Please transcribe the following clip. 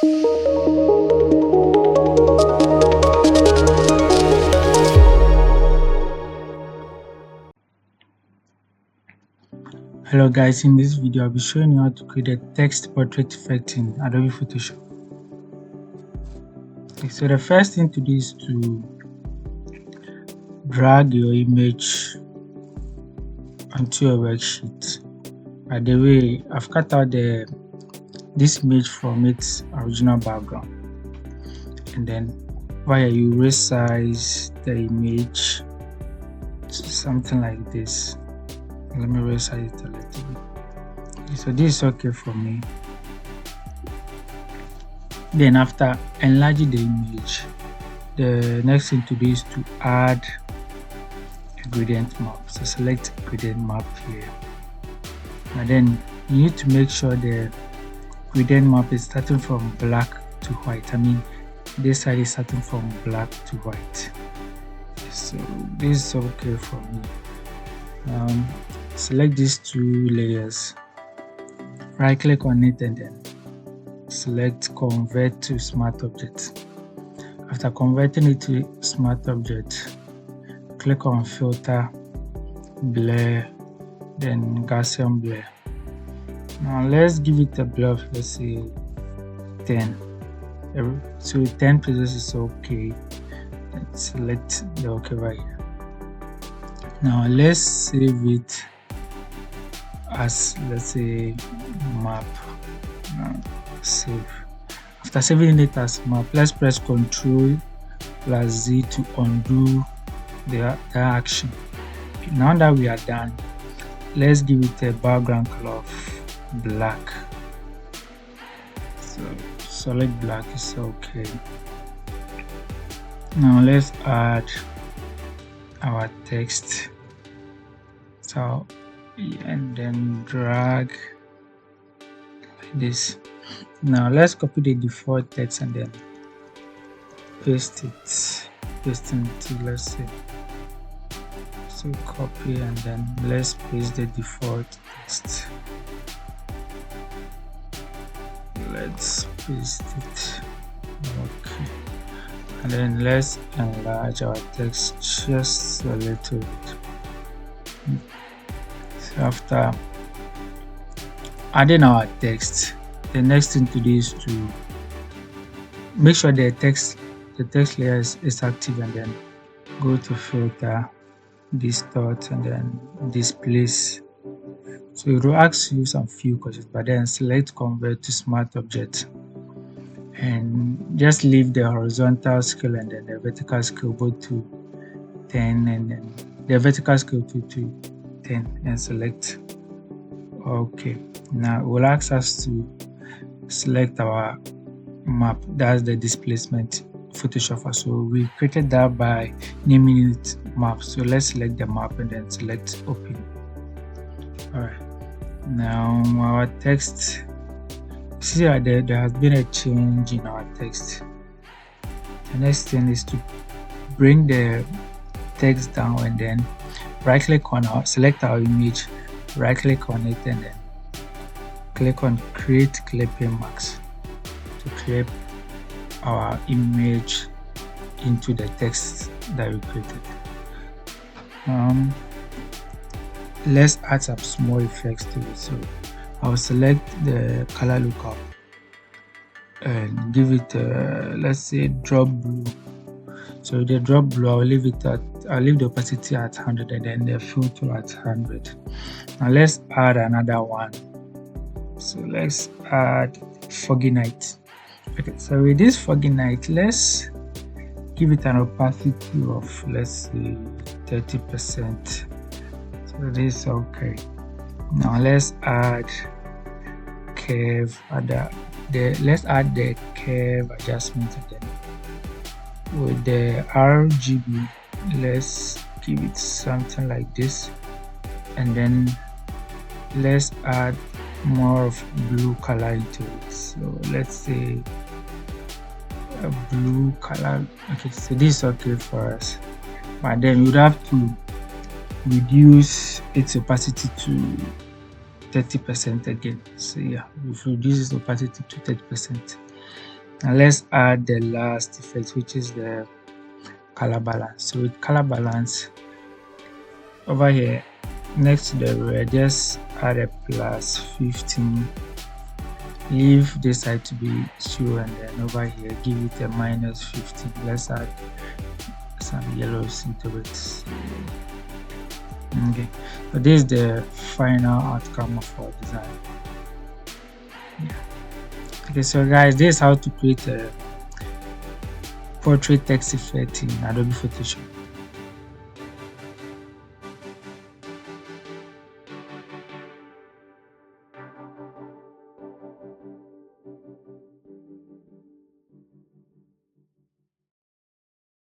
Hello guys, in this video I'll be showing you how to create a text portrait effect in Adobe Photoshop. Okay, so the first thing to do is to drag your image onto your worksheet. By the way, I've cut out this image from its original background, and then via you resize the image to something like this. Let me resize it a little bit. Okay, so this is okay for me. Then after enlarging the image, the next thing to do is to add a gradient map. So select gradient map here, and then you need to make sure the gradient map is starting from black to white. I mean, this side is starting from black to white. So this is okay for me. Select these two layers, right click on it, and then select convert to smart object. After converting it to smart object, click on filter, blur, then Gaussian blur. Now let's give it a blur of, let's say 10. So 10 pixels is okay. Let's select the OK right here. Now let's save it as, let's say, map. Save. After saving it as map, let's press Ctrl+Z to undo the action. Okay, now that we are done, let's give it a background color of black. So solid black is okay. Now let's add our text. So and then drag like this. Now let's copy the default text and then paste it into, let's say, so copy and then let's paste the default text. Let's paste it. Okay, and then let's enlarge our text just a little bit. So after adding our text, the next thing to do is to make sure the text layer is active, and then go to filter, distort, and then displace. So it will ask you some few questions, but then select convert to smart object and just leave the horizontal scale and then the vertical scale both to 10, and then the vertical scale to 10, and select OK. Now it will ask us to select our map, that's the displacement Photoshop. So we created that by naming it map. So let's select the map and then select open. Alright, now our text, see that there has been a change in our text. The next thing is to bring the text down and then right click on select our image, right click on it, and then click on create clipping marks to clip our image into the text that we created. Let's add some small effects to it. So I'll select the color lookup and give it let's say drop blue. So the drop blue, I'll leave the opacity at 100 and then the filter at 100. Now let's add another one. So let's add foggy night. Okay, so with this foggy night, let's give it an opacity of, let's say, 30%. So this is okay. Now let's add curve. Let's add the curve adjustment again. With the RGB, let's give it something like this, and then let's add more of blue color into it. So let's say a blue color. Okay, so this is okay for us, but then we would have to reduce its opacity to 30% again. So yeah, we've reduced its opacity to 30%. And let's add the last effect, which is the color balance. So with color balance, over here next to the red, just add a plus 15, leave this side to be 2, and then over here give it a minus 15. Let's add some yellows into it. Okay, so this is the final outcome of our design. Yeah. Okay, so guys, this is how to create a portrait text effect in Adobe Photoshop.